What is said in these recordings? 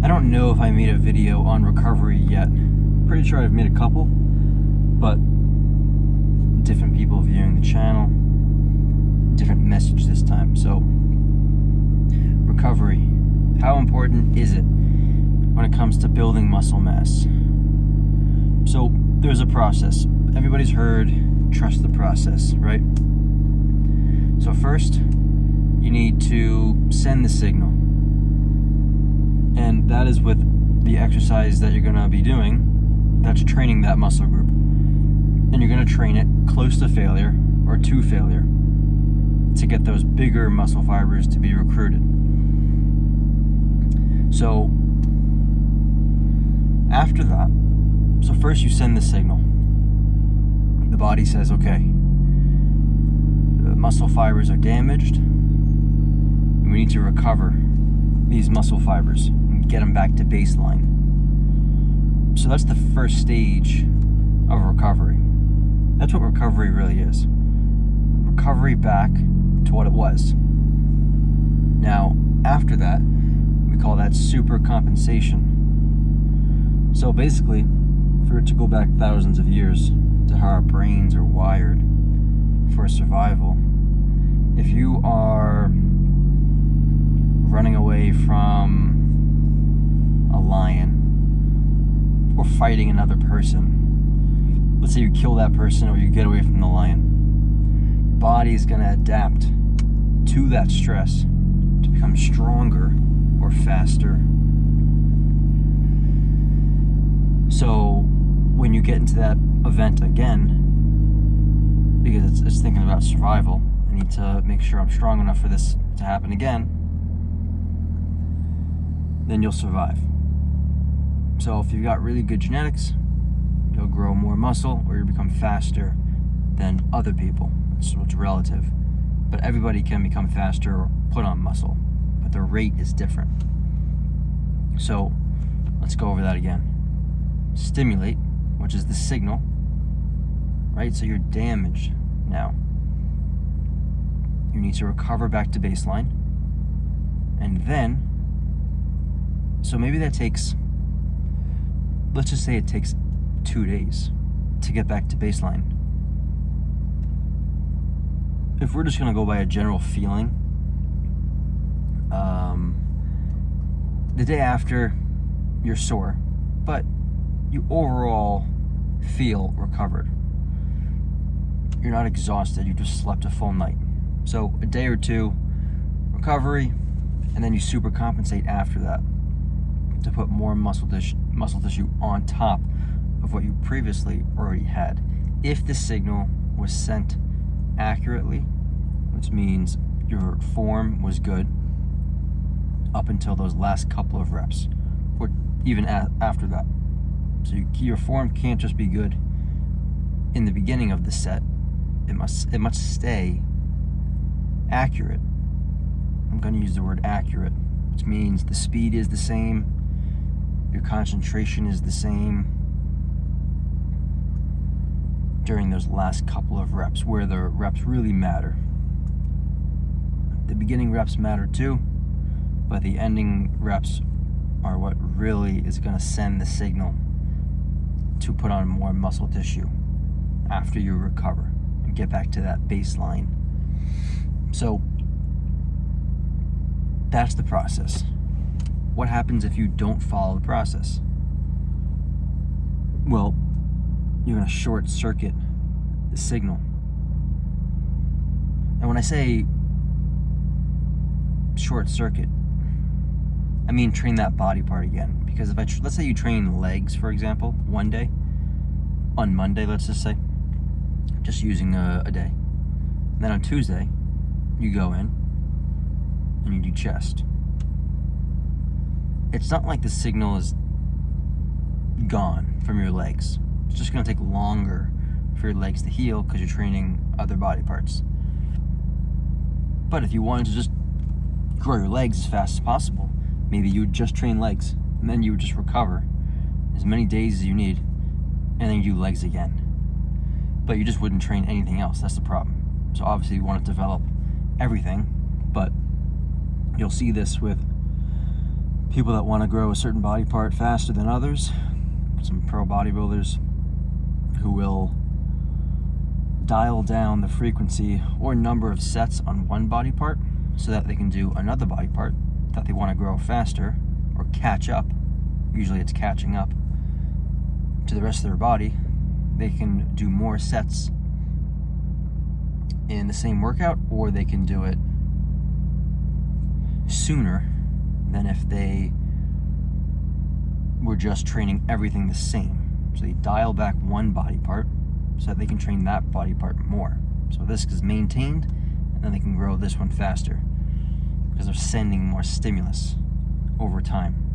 I don't know if I made a video on recovery yet. Pretty sure I've made a couple, but different people viewing the channel, different message this time. So, recovery. How important is it when it comes to building muscle mass? So, there's a process. Everybody's heard, trust the process, right? So first, you need to send the signal. And that is with the exercise that you're going to be doing, that's training that muscle group. And you're going to train it close to failure or to failure to get those bigger muscle fibers to be recruited. So after that, so first you send the signal. The body says, okay, the muscle fibers are damaged, and we need to recover these muscle fibers and get them back to baseline. So that's the first stage of recovery. That's what recovery really is. Recovery back to what it was. Now, after that, we call that super compensation. So basically, for it to go back thousands of years to how our brains are wired for survival, if you are running away from a lion or fighting another person, let's say you kill that person or you get away from the lion, your body is going to adapt to that stress to become stronger or faster. So when you get into that event again, because it's thinking about survival, I need to make sure I'm strong enough for this to happen again, then you'll survive. So if you've got really good genetics, you'll grow more muscle or you'll become faster than other people. It's relative. But everybody can become faster or put on muscle, but the rate is different. So let's go over that again. Stimulate, which is the signal, right? So you're damaged now. You need to recover back to baseline. And then, so maybe that takes, let's just say it takes 2 days to get back to baseline. If we're just going to go by a general feeling, the day after, you're sore, but you overall feel recovered. You're not exhausted, you just slept a full night. So a day or two, recovery, and then you super compensate after that to put more muscle tissue on top of what you previously already had. If the signal was sent accurately, which means your form was good up until those last couple of reps, or even after that. So your form can't just be good in the beginning of the set. It must stay accurate. I'm going to use the word accurate, which means the speed is the same, your concentration is the same during those last couple of reps, where the reps really matter. The beginning reps matter too, but the ending reps are what really is going to send the signal to put on more muscle tissue after you recover and get back to that baseline. So that's the process. What happens if you don't follow the process? Well, you're going to short circuit the signal. And when I say short circuit, I mean train that body part again. Because if let's say you train legs, for example, one day, on Monday, let's just say, just using a day. And then on Tuesday, you go in and you do chest. It's not like the signal is gone from your legs. It's just going to take longer for your legs to heal because you're training other body parts. But if you wanted to just grow your legs as fast as possible, maybe you would just train legs, and then you would just recover as many days as you need, and then you do legs again. But you just wouldn't train anything else. That's the problem. So obviously you want to develop everything, but you'll see this with people that want to grow a certain body part faster than others, some pro bodybuilders who will dial down the frequency or number of sets on one body part so that they can do another body part that they want to grow faster or catch up. Usually it's catching up to the rest of their body. They can do more sets in the same workout, or they can do it sooner than if they were just training everything the same. So they dial back one body part so that they can train that body part more. So this is maintained, and then they can grow this one faster because they're sending more stimulus over time.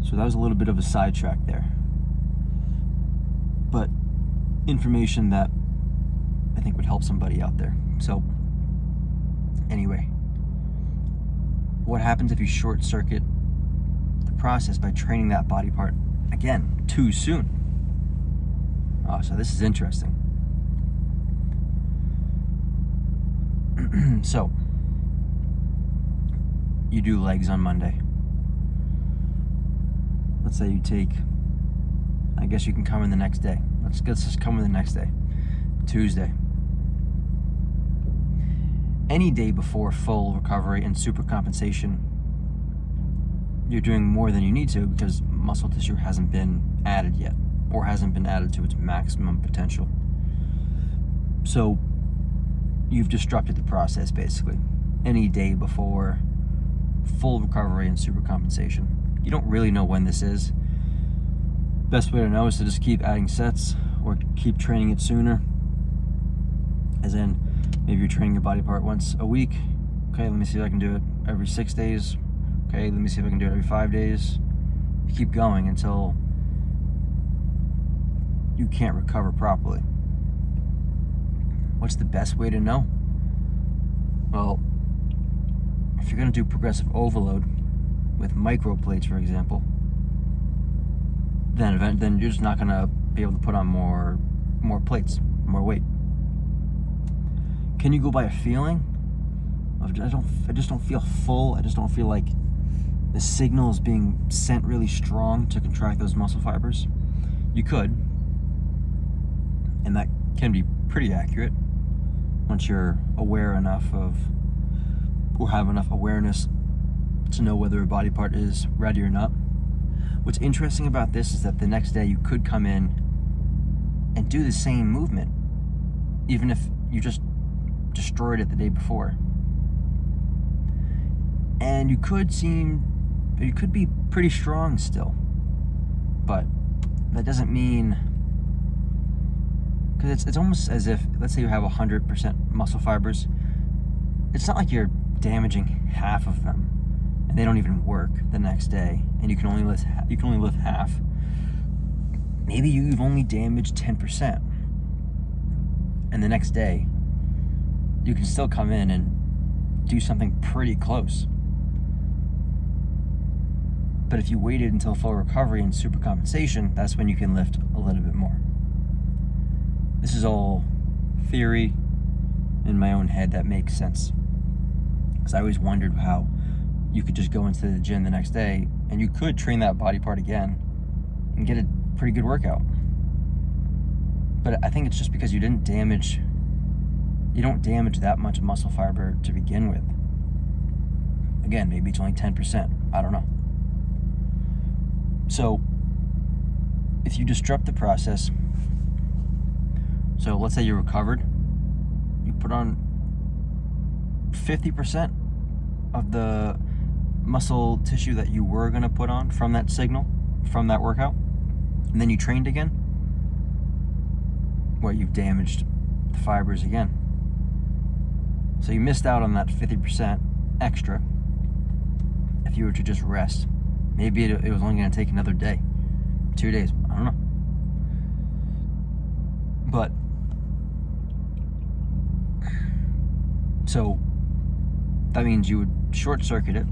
So that was a little bit of a sidetrack there, but information that I think would help somebody out there. So anyway, what happens if you short circuit the process by training that body part again too soon? Oh, so this is interesting. So you do legs on Monday. Let's say you take, I guess you can come in the next day. Let's just come in the next day, Tuesday. Any day before full recovery and super compensation, you're doing more than you need to because muscle tissue hasn't been added yet, or hasn't been added to its maximum potential. So you've disrupted the process basically. Any day before full recovery and super compensation. You don't really know when this is. Best way to know is to just keep adding sets or keep training it sooner. As in, maybe you're training your body part once a week. Okay, let me see if I can do it every 6 days. Okay, let me see if I can do it every 5 days. You keep going until you can't recover properly. What's the best way to know? Well, if you're going to do progressive overload with micro plates, for example, then you're just not going to be able to put on more plates, more weight. Can you go by a feeling? I just don't feel full. I just don't feel like the signal is being sent really strong to contract those muscle fibers. You could, and that can be pretty accurate once you're aware enough of, or have enough awareness to know whether a body part is ready or not. What's interesting about this is that the next day you could come in and do the same movement, even if you just destroyed it the day before. And you could be pretty strong still, but that doesn't mean, because it's almost as if, let's say you have 100% muscle fibers, it's not like you're damaging half of them and they don't even work the next day, and you can only lift half. Maybe you've only damaged 10%, and the next day you can still come in and do something pretty close. But if you waited until full recovery and super compensation, that's when you can lift a little bit more. This is all theory in my own head that makes sense. Because I always wondered how you could just go into the gym the next day and you could train that body part again and get a pretty good workout. But I think it's just because you don't damage that much muscle fiber to begin with. Again, maybe it's only 10%. I don't know. So if you disrupt the process, so let's say you're recovered, you put on 50% of the muscle tissue that you were going to put on from that signal, from that workout, and then you trained again, well, you've damaged the fibers again. So you missed out on that 50% extra if you were to just rest. Maybe it was only going to take another day, 2 days, I don't know. But, so that means you would short circuit it,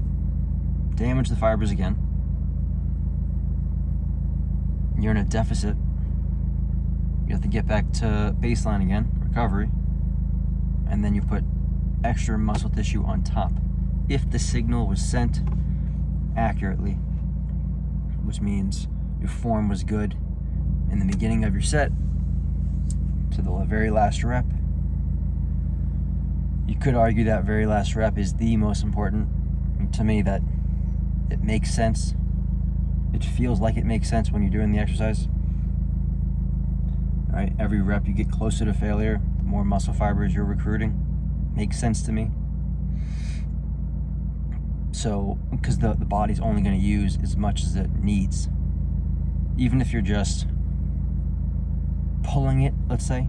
damage the fibers again. You're in a deficit. You have to get back to baseline again, recovery, and then you put extra muscle tissue on top. If the signal was sent accurately, which means your form was good in the beginning of your set to the very last rep. You could argue that very last rep is the most important. And to me, that it makes sense. It feels like it makes sense when you're doing the exercise. All right, every rep you get closer to failure, the more muscle fibers you're recruiting. Makes sense to me. So, because the body's only going to use as much as it needs. Even if you're just pulling it, let's say,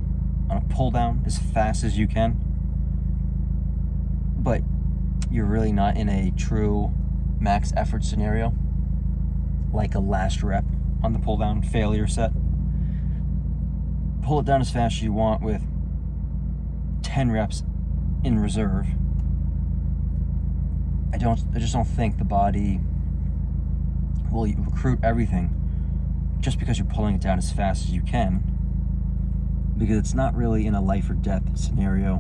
on a pull down as fast as you can, but you're really not in a true max effort scenario, like a last rep on the pull down failure set. Pull it down as fast as you want with 10 reps in reserve. I just don't think the body will recruit everything just because you're pulling it down as fast as you can, because it's not really in a life or death scenario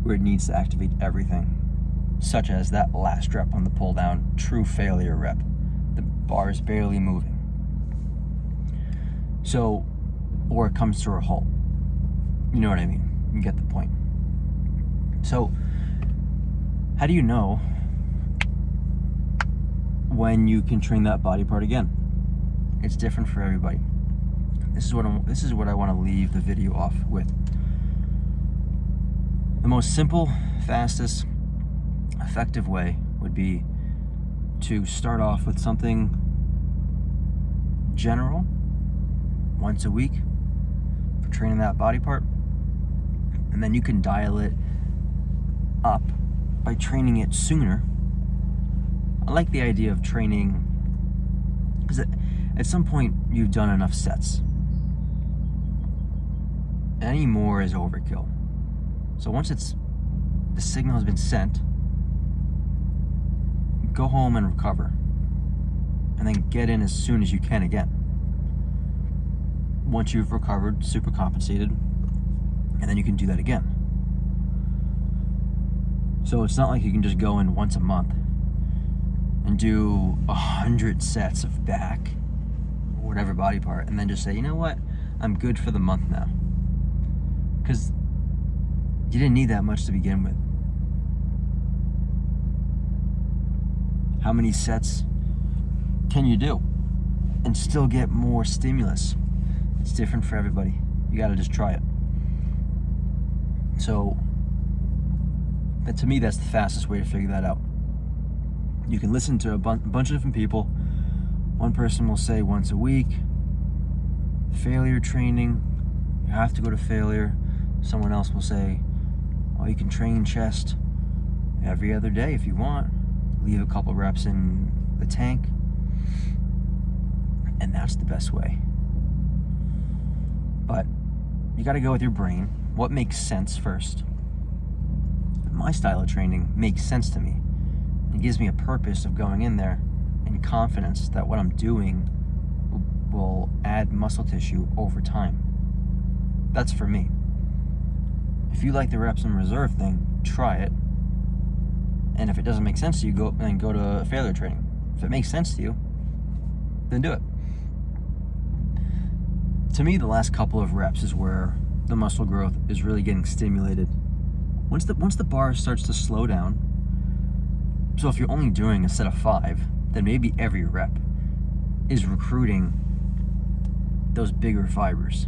where it needs to activate everything, such as that last rep on the pull down, true failure rep. The bar is barely moving. So, or it comes to a halt. You know what I mean? You get the point. So, how do you know when you can train that body part again? It's different for everybody. This is what I want to leave the video off with. The most simple, fastest, effective way would be to start off with something general once a week for training that body part, and then you can dial it up by training it sooner. I like the idea of training because at some point you've done enough sets. Any more is overkill. So once the signal has been sent, go home and recover, and then get in as soon as you can again. Once you've recovered, super compensated, and then you can do that again. So it's not like you can just go in once a month and do 100 sets of back or whatever body part, and then just say, you know what, I'm good for the month now. Because you didn't need that much to begin with. How many sets can you do and still get more stimulus? It's different for everybody. You gotta just try it. So, to me, that's the fastest way to figure that out. You can listen to a bunch of different people. One person will say once a week, failure training, you have to go to failure. Someone else will say, oh, you can train chest every other day if you want. Leave a couple reps in the tank. And that's the best way. But you got to go with your brain. What makes sense first? My style of training makes sense to me. It gives me a purpose of going in there and confidence that what I'm doing will add muscle tissue over time. That's for me. If you like the reps in reserve thing, try it. And if it doesn't make sense to you, go to failure training. If it makes sense to you, then do it. To me, the last couple of reps is where the muscle growth is really getting stimulated. Once the bar starts to slow down, so if you're only doing a set of 5, then maybe every rep is recruiting those bigger fibers.